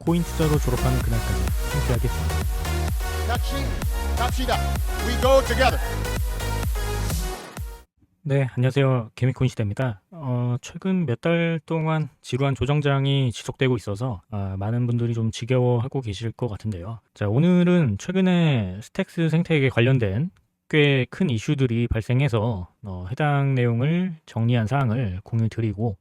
코인 투자로 졸업하는 그날까지 함께 하겠습니다. 갑시다. We go together. 네, 안녕하세요. 개미코인 시대입니다. 최근 몇 달 동안 지루한 조정장이 지속되고 있어서 많은 분들이 좀 지겨워하고 계실 것 같은데요. 자, 오늘은 최근에 스택스 생태계에 관련된 꽤 큰 이슈들이 발생해서 해당 내용을 정리한 사항을 공유드리고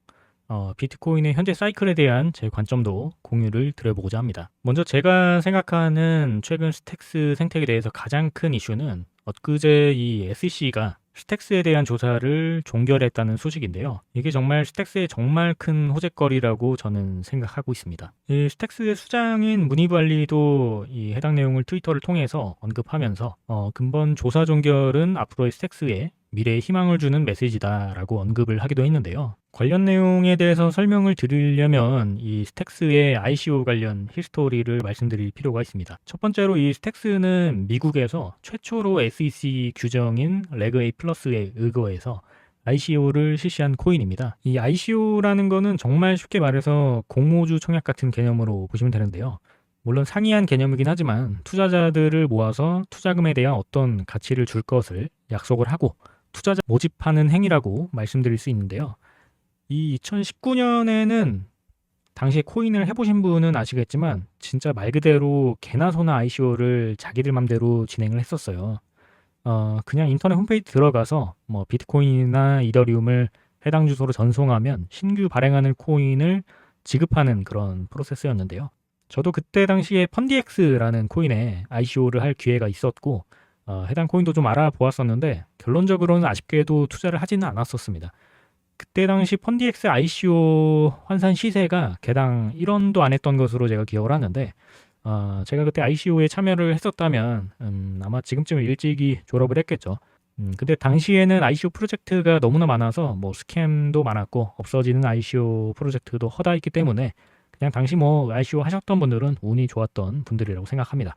비트코인의 현재 사이클에 대한 제 관점도 공유를 드려보고자 합니다. 먼저 제가 생각하는 최근 스택스 생태계에 대해서 가장 큰 이슈는 엊그제 이 SEC가 스택스에 대한 조사를 종결했다는 소식인데요. 이게 정말 스택스의 정말 큰 호재거리라고 저는 생각하고 있습니다. 이 스택스의 수장인 무니발리도 이 해당 내용을 트위터를 통해서 언급하면서 근본 조사 종결은 앞으로의 스택스에 미래에 희망을 주는 메시지다라고 언급을 하기도 했는데요. 관련 내용에 대해서 설명을 드리려면 이 스택스의 ICO 관련 히스토리를 말씀드릴 필요가 있습니다. 첫 번째로 이 스택스는 미국에서 최초로 SEC 규정인 레그 A 플러스에 의거해서 ICO를 실시한 코인입니다. 이 ICO라는 거는 정말 쉽게 말해서 공모주 청약 같은 개념으로 보시면 되는데요. 물론 상이한 개념이긴 하지만 투자자들을 모아서 투자금에 대한 어떤 가치를 줄 것을 약속을 하고 투자자 모집하는 행위라고 말씀드릴 수 있는데요. 이 2019년에는 당시에 코인을 해보신 분은 아시겠지만 진짜 말 그대로 개나 소나 ICO를 자기들 맘대로 진행을 했었어요. 그냥 인터넷 홈페이지 들어가서 뭐 비트코인이나 이더리움을 해당 주소로 전송하면 신규 발행하는 코인을 지급하는 그런 프로세스였는데요. 저도 그때 당시에 펀디엑스라는 코인에 ICO를 할 기회가 있었고 해당 코인도 좀 알아보았었는데 결론적으로는 아쉽게도 투자를 하지는 않았었습니다. 그때 당시 펀디엑스 ICO 환산 시세가 개당 1원도 안 했던 것으로 제가 기억을 하는데 제가 그때 ICO에 참여를 했었다면 아마 지금쯤 일찍이 졸업을 했겠죠. 근데 당시에는 ICO 프로젝트가 너무나 많아서 뭐 스캠도 많았고 없어지는 ICO 프로젝트도 허다했기 때문에 그냥 당시 뭐 ICO 하셨던 분들은 운이 좋았던 분들이라고 생각합니다.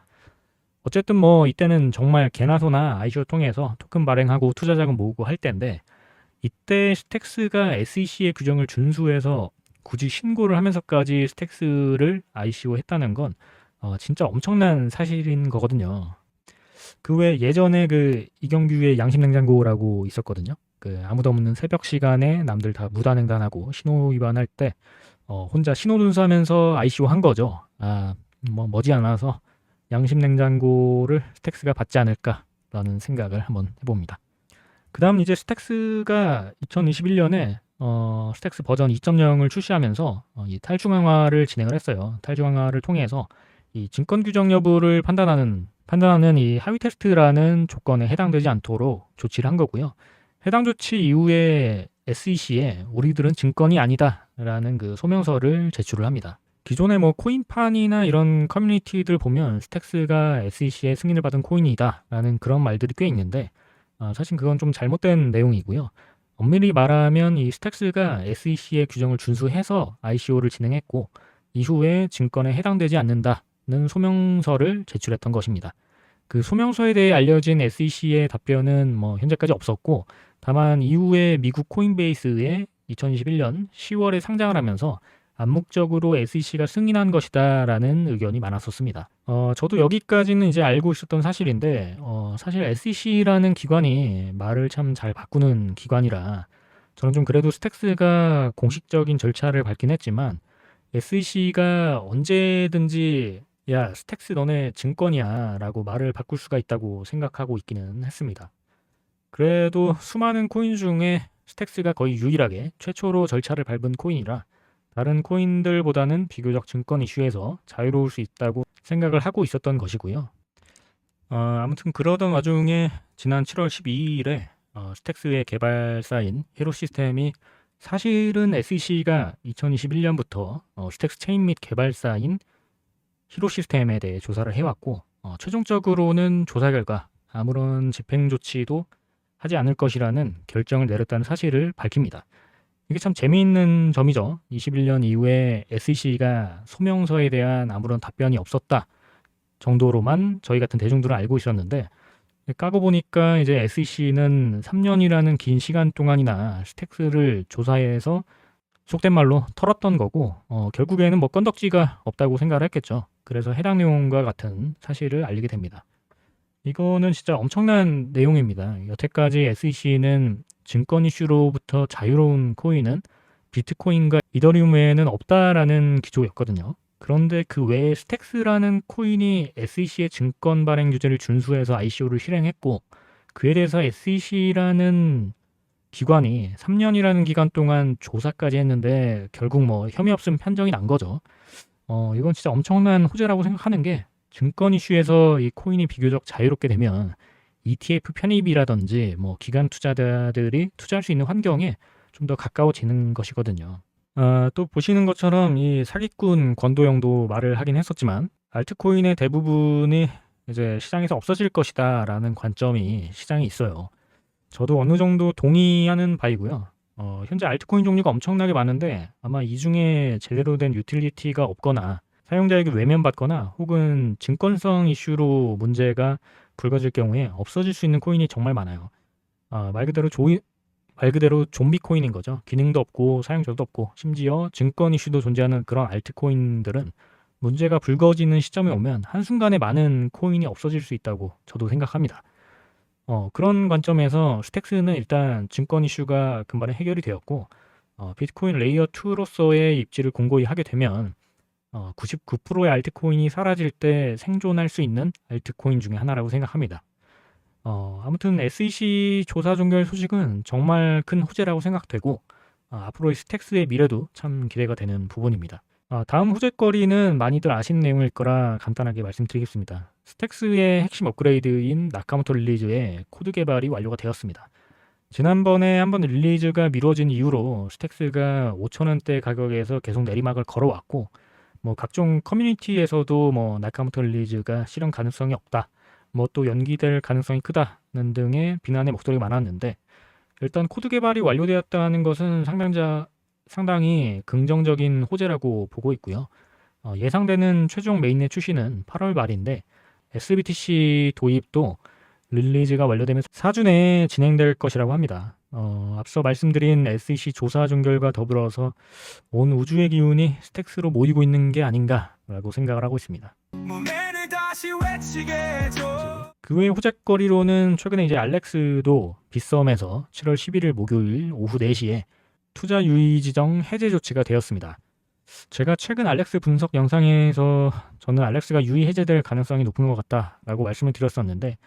어쨌든 뭐 이때는 정말 개나 소나 ICO 통해서 토큰 발행하고 투자 자금 모으고 할 때인데 이때 스택스가 SEC의 규정을 준수해서 굳이 신고를 하면서까지 스택스를 ICO 했다는 건 진짜 엄청난 사실인 거거든요. 그 외 예전에 그 이경규의 양심냉장고라고 있었거든요. 그 아무도 없는 새벽 시간에 남들 다 무단횡단하고 신호 위반할 때 혼자 신호준수하면서 ICO 한 거죠. 뭐 머지않아서 양심냉장고를 스택스가 받지 않을까라는 생각을 한번 해봅니다. 그 다음 이제 스택스가 2021년에 스택스 버전 2.0을 출시하면서 이 탈중앙화를 진행을 했어요. 탈중앙화를 통해서 이 증권 규정 여부를 판단하는 이 하위 테스트라는 조건에 해당되지 않도록 조치를 한 거고요. 해당 조치 이후에 SEC에 우리들은 증권이 아니다라는 그 소명서를 제출을 합니다. 기존의 뭐 코인판이나 이런 커뮤니티들 보면 스택스가 SEC의 승인을 받은 코인이다라는 그런 말들이 꽤 있는데 사실 그건 좀 잘못된 내용이고요. 엄밀히 말하면 이 스택스가 SEC의 규정을 준수해서 ICO를 진행했고 이후에 증권에 해당되지 않는다는 소명서를 제출했던 것입니다. 그 소명서에 대해 알려진 SEC의 답변은 뭐 현재까지 없었고 다만 이후에 미국 코인베이스에 2021년 10월에 상장을 하면서 암묵적으로 SEC가 승인한 것이다라는 의견이 많았었습니다. 저도 여기까지는 이제 알고 있었던 사실인데 사실 SEC라는 기관이 말을 참 잘 바꾸는 기관이라 저는 좀 그래도 스택스가 공식적인 절차를 밟긴 했지만 SEC가 언제든지 야 스택스 너네 증권이야 라고 말을 바꿀 수가 있다고 생각하고 있기는 했습니다. 그래도 수많은 코인 중에 스택스가 거의 유일하게 최초로 절차를 밟은 코인이라 다른 코인들보다는 비교적 증권 이슈에서 자유로울 수 있다고 생각을 하고 있었던 것이고요. 아무튼 그러던 와중에 지난 7월 12일에 스택스의 개발사인 히로 시스템이 사실은 SEC가 2021년부터 스택스 체인 및 개발사인 히로 시스템에 대해 조사를 해왔고 최종적으로는 조사 결과 아무런 집행 조치도 하지 않을 것이라는 결정을 내렸다는 사실을 밝힙니다. 이게 참 재미있는 점이죠. 21년 이후에 SEC가 소명서에 대한 아무런 답변이 없었다 정도로만 저희 같은 대중들은 알고 있었는데 까고 보니까 이제 SEC는 3년이라는 긴 시간 동안이나 스택스를 조사해서 속된 말로 털었던 거고 결국에는 뭐 건덕지가 없다고 생각을 했겠죠. 그래서 해당 내용과 같은 사실을 알리게 됩니다. 이거는 진짜 엄청난 내용입니다. 여태까지 SEC는 증권 이슈로부터 자유로운 코인은 비트코인과 이더리움 외에는 없다라는 기조였거든요. 그런데 그 외에 스택스라는 코인이 SEC의 증권 발행 규제를 준수해서 ICO를 실행했고 그에 대해서 SEC라는 기관이 3년이라는 기간 동안 조사까지 했는데 결국 뭐 혐의 없음 판정이 난 거죠. 이건 진짜 엄청난 호재라고 생각하는 게 증권 이슈에서 이 코인이 비교적 자유롭게 되면 ETF 편입이라든지 뭐 기관 투자자들이 투자할 수 있는 환경에 좀 더 가까워지는 것이거든요. 또 보시는 것처럼 이 사기꾼 권도영도 말을 하긴 했었지만 알트코인의 대부분이 이제 시장에서 없어질 것이다라는 관점이 시장에 있어요. 저도 어느 정도 동의하는 바이고요. 현재 알트코인 종류가 엄청나게 많은데 아마 이 중에 제대로 된 유틸리티가 없거나 사용자에게 외면받거나 혹은 증권성 이슈로 문제가 불거질 경우에 없어질 수 있는 코인이 정말 많아요. 말 그대로 좀비 코인인 거죠. 기능도 없고 사용자도 없고 심지어 증권 이슈도 존재하는 그런 알트코인들은 문제가 불거지는 시점에 오면 한순간에 많은 코인이 없어질 수 있다고 저도 생각합니다. 그런 관점에서 스택스는 일단 증권 이슈가 금방에 해결이 되었고 비트코인 레이어 2로서의 입지를 공고히 하게 되면 99%의 알트코인이 사라질 때 생존할 수 있는 알트코인 중에 하나라고 생각합니다. 아무튼 SEC 조사 종결 소식은 정말 큰 호재라고 생각되고 앞으로의 스택스의 미래도 참 기대가 되는 부분입니다. 다음 호재거리는 많이들 아시는 내용일 거라 간단하게 말씀드리겠습니다. 스택스의 핵심 업그레이드인 나카모토 릴리즈의 코드 개발이 완료가 되었습니다. 지난번에 한번 릴리즈가 미뤄진 이후로 스택스가 5,000원대 가격에서 계속 내리막을 걸어왔고 뭐 각종 커뮤니티에서도 뭐 나카모토 릴리즈가 실현 가능성이 없다, 뭐 또 연기될 가능성이 크다는 등의 비난의 목소리가 많았는데 일단 코드 개발이 완료되었다는 것은 상당히 긍정적인 호재라고 보고 있고요. 예상되는 최종 메인넷 출시는 8월 말인데 SBTC 도입도 릴리즈가 완료되면 4주 내에 진행될 것이라고 합니다. 앞서 말씀드린 SEC 조사 종결과 더불어서 온 우주의 기운이 스택스로 모이고 있는 게 아닌가라고 생각을 하고 있습니다. 그 외 호재거리로는 최근에 이제 알렉스도 빗썸에서 7월 11일 목요일 오후 4시에 투자 유의 지정 해제 조치가 되었습니다. 제가 최근 알렉스 분석 영상에서 저는 알렉스가 유의 해제될 가능성이 높은 것 같다라고 말씀을 드렸었는데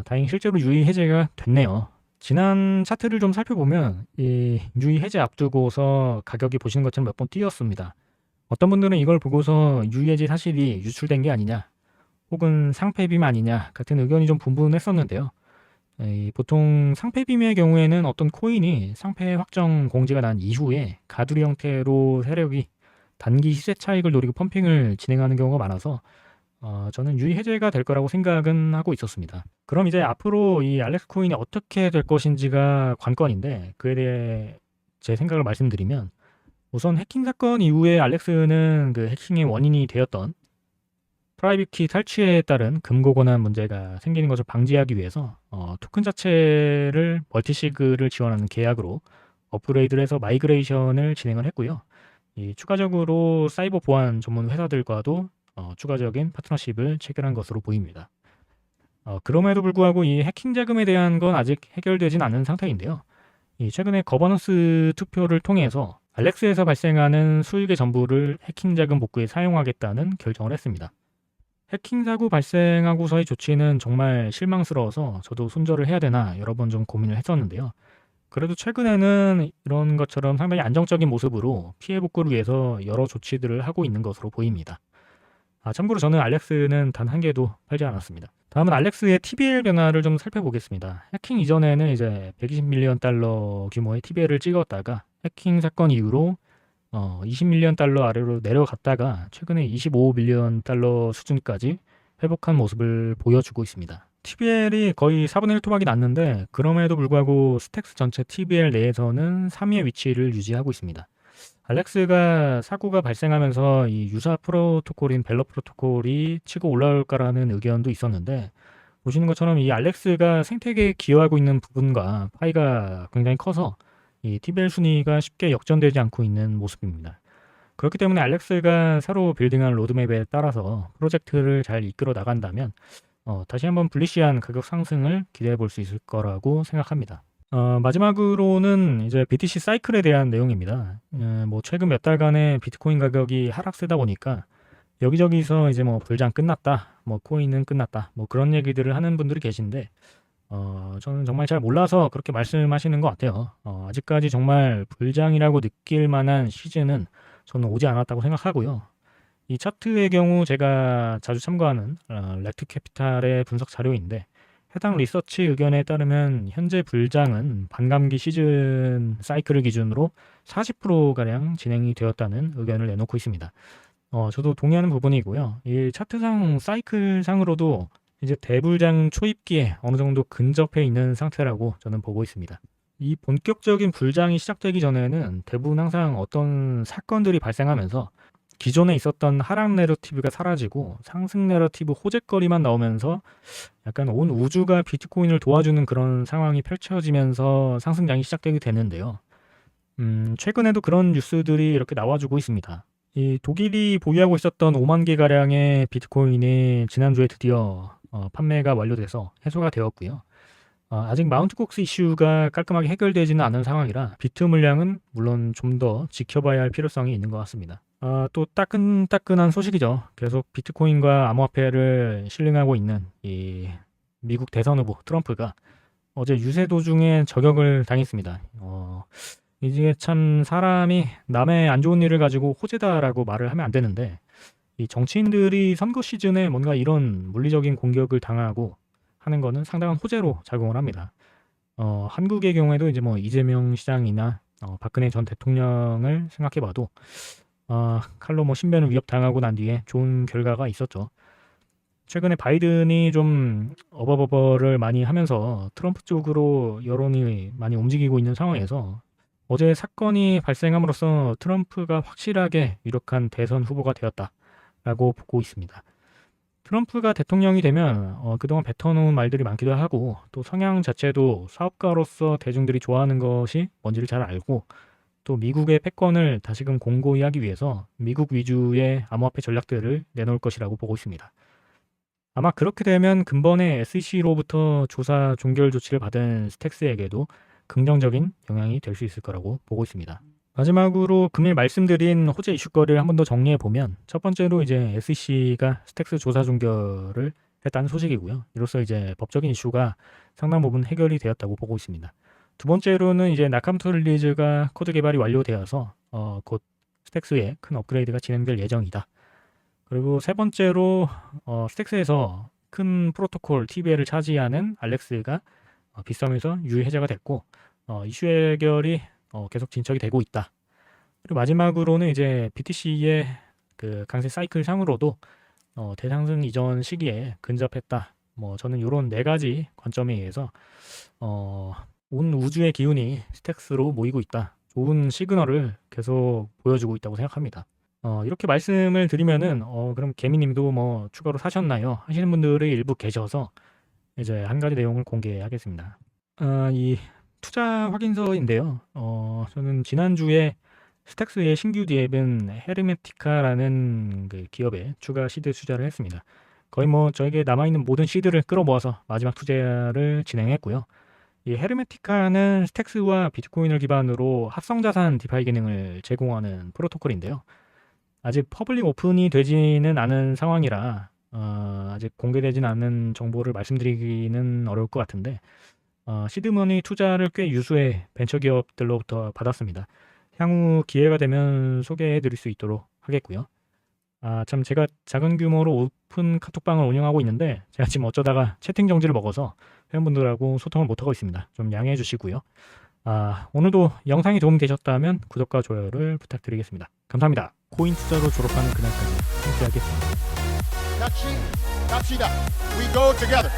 다행히 실제로 유의 해제가 됐네요. 지난 차트를 좀 살펴보면 이 유의 해제 앞두고서 가격이 보시는 것처럼 몇 번 뛰었습니다. 어떤 분들은 이걸 보고서 유의 해제 사실이 유출된 게 아니냐 혹은 상패빔 아니냐 같은 의견이 좀 분분했었는데요. 보통 상패빔의 경우에는 어떤 코인이 상패 확정 공지가 난 이후에 가두리 형태로 세력이 단기 시세 차익을 노리고 펌핑을 진행하는 경우가 많아서 저는 유의 해제가 될 거라고 생각은 하고 있었습니다. 그럼 이제 앞으로 이 알렉스 코인이 어떻게 될 것인지가 관건인데 그에 대해 제 생각을 말씀드리면 우선 해킹 사건 이후에 알렉스는 그 해킹의 원인이 되었던 프라이빗 키 탈취에 따른 금고 권한 문제가 생기는 것을 방지하기 위해서 토큰 자체를 멀티시그를 지원하는 계약으로 업그레이드를 해서 마이그레이션을 진행을 했고요. 추가적으로 사이버 보안 전문 회사들과도 추가적인 파트너십을 체결한 것으로 보입니다. 그럼에도 불구하고 이 해킹 자금에 대한 건 아직 해결되진 않은 상태인데요. 최근에 거버넌스 투표를 통해서 알렉스에서 발생하는 수익의 전부를 해킹 자금 복구에 사용하겠다는 결정을 했습니다. 해킹 사고 발생하고서의 조치는 정말 실망스러워서 저도 손절을 해야 되나 여러 번 좀 고민을 했었는데요. 그래도 최근에는 이런 것처럼 상당히 안정적인 모습으로 피해 복구를 위해서 여러 조치들을 하고 있는 것으로 보입니다. 참고로 저는 알렉스는 단 한 개도 팔지 않았습니다. 다음은 알렉스의 TBL 변화를 좀 살펴보겠습니다. 해킹 이전에는 이제 120밀리언 달러 규모의 TBL을 찍었다가 해킹 사건 이후로 20밀리언 달러 아래로 내려갔다가 최근에 25밀리언 달러 수준까지 회복한 모습을 보여주고 있습니다. TBL이 거의 4분의 1 토막이 났는데 그럼에도 불구하고 스택스 전체 TBL 내에서는 3위의 위치를 유지하고 있습니다. 알렉스가 사고가 발생하면서 이 유사 프로토콜인 벨러 프로토콜이 치고 올라올까라는 의견도 있었는데 보시는 것처럼 이 알렉스가 생태계에 기여하고 있는 부분과 파이가 굉장히 커서 이 TBL 순위가 쉽게 역전되지 않고 있는 모습입니다. 그렇기 때문에 알렉스가 새로 빌딩한 로드맵에 따라서 프로젝트를 잘 이끌어 나간다면 다시 한번 불리시한 가격 상승을 기대해 볼 수 있을 거라고 생각합니다. 마지막으로는 이제 BTC 사이클에 대한 내용입니다. 뭐 최근 몇 달간의 비트코인 가격이 하락세다 보니까 여기저기서 이제 뭐 불장 끝났다, 뭐 코인은 끝났다, 뭐 그런 얘기들을 하는 분들이 계신데 저는 정말 잘 몰라서 그렇게 말씀하시는 것 같아요. 아직까지 정말 불장이라고 느낄 만한 시즌은 저는 오지 않았다고 생각하고요. 이 차트의 경우 제가 자주 참고하는 렉트 캐피탈의 분석 자료인데 해당 리서치 의견에 따르면 현재 불장은 반감기 시즌 사이클을 기준으로 40%가량 진행이 되었다는 의견을 내놓고 있습니다. 저도 동의하는 부분이고요. 이 차트상 사이클상으로도 이제 대불장 초입기에 어느 정도 근접해 있는 상태라고 저는 보고 있습니다. 이 본격적인 불장이 시작되기 전에는 대부분 항상 어떤 사건들이 발생하면서 기존에 있었던 하락 내러티브가 사라지고 상승 내러티브 호재거리만 나오면서 약간 온 우주가 비트코인을 도와주는 그런 상황이 펼쳐지면서 상승장이 시작되게 되는데요. 최근에도 그런 뉴스들이 이렇게 나와주고 있습니다. 이 독일이 보유하고 있었던 5만 개 가량의 비트코인이 지난주에 드디어 판매가 완료돼서 해소가 되었고요. 아직 마운트 곡스 이슈가 깔끔하게 해결되지는 않은 상황이라 비트 물량은 물론 좀 더 지켜봐야 할 필요성이 있는 것 같습니다. 또 따끈따끈한 소식이죠. 계속 비트코인과 암호화폐를 실링하고 있는 이 미국 대선 후보 트럼프가 어제 유세 도중에 저격을 당했습니다. 이게 참 사람이 남의 안 좋은 일을 가지고 호재다라고 말을 하면 안 되는데 이 정치인들이 선거 시즌에 뭔가 이런 물리적인 공격을 당하고 하는 거는 상당한 호재로 작용을 합니다. 한국의 경우에도 이제 뭐 이재명 시장이나 박근혜 전 대통령을 생각해봐도 칼로 뭐 신변을 위협당하고 난 뒤에 좋은 결과가 있었죠. 최근에 바이든이 좀 어버버버를 많이 하면서 트럼프 쪽으로 여론이 많이 움직이고 있는 상황에서 어제 사건이 발생함으로써 트럼프가 확실하게 유력한 대선 후보가 되었다라고 보고 있습니다. 트럼프가 대통령이 되면 그동안 뱉어놓은 말들이 많기도 하고 또 성향 자체도 사업가로서 대중들이 좋아하는 것이 뭔지를 잘 알고 또 미국의 패권을 다시금 공고히 하기 위해서 미국 위주의 암호화폐 전략들을 내놓을 것이라고 보고 있습니다. 아마 그렇게 되면 근본에 SEC로부터 조사 종결 조치를 받은 스택스에게도 긍정적인 영향이 될 수 있을 거라고 보고 있습니다. 마지막으로 금일 말씀드린 호재 이슈거리를 한 번 더 정리해 보면 첫 번째로 이제 SEC가 스택스 조사 종결을 했다는 소식이고요. 이로써 이제 법적인 이슈가 상당 부분 해결이 되었다고 보고 있습니다. 두 번째로는 이제 나카모토 릴리즈가 코드 개발이 완료되어서 곧 스택스에 큰 업그레이드가 진행될 예정이다. 그리고 세 번째로 스택스에서 큰 프로토콜 TBL을 차지하는 알렉스가 빗썸에서 유의 해제가 됐고 이슈 해결이 계속 진척이 되고 있다. 그리고 마지막으로는 이제 BTC의 그 강세 사이클 상으로도 대상승 이전 시기에 근접했다. 뭐 저는 이런 네 가지 관점에 의해서 온 우주의 기운이 스택스로 모이고 있다. 좋은 시그널을 계속 보여주고 있다고 생각합니다. 이렇게 말씀을 드리면은 그럼 개미님도 뭐 추가로 사셨나요? 하시는 분들이 일부 계셔서 이제 한 가지 내용을 공개하겠습니다. 이 투자 확인서인데요. 저는 지난주에 스택스의 신규 디앱은 헤르메티카라는 그 기업에 추가 시드 투자를 했습니다. 거의 뭐 저에게 남아있는 모든 시드를 끌어모아서 마지막 투자를 진행했고요. 이 헤르메티카는 스택스와 비트코인을 기반으로 합성자산 디파이 기능을 제공하는 프로토콜인데요. 아직 퍼블릭 오픈이 되지는 않은 상황이라 아직 공개되진 않은 정보를 말씀드리기는 어려울 것 같은데 시드머니 투자를 꽤 유수의 벤처기업들로부터 받았습니다. 향후 기회가 되면 소개해 드릴 수 있도록 하겠고요. 참 제가 작은 규모로 오픈 카톡방을 운영하고 있는데 제가 지금 어쩌다가 채팅 정지를 먹어서 회원분들하고 소통을 못하고 있습니다. 좀 양해해 주시고요. 오늘도 영상이 도움이 되셨다면 구독과 좋아요를 부탁드리겠습니다. 감사합니다. 코인 투자로 졸업하는 그날까지 함께 하겠습니다. Not cheap, not cheap. We go together.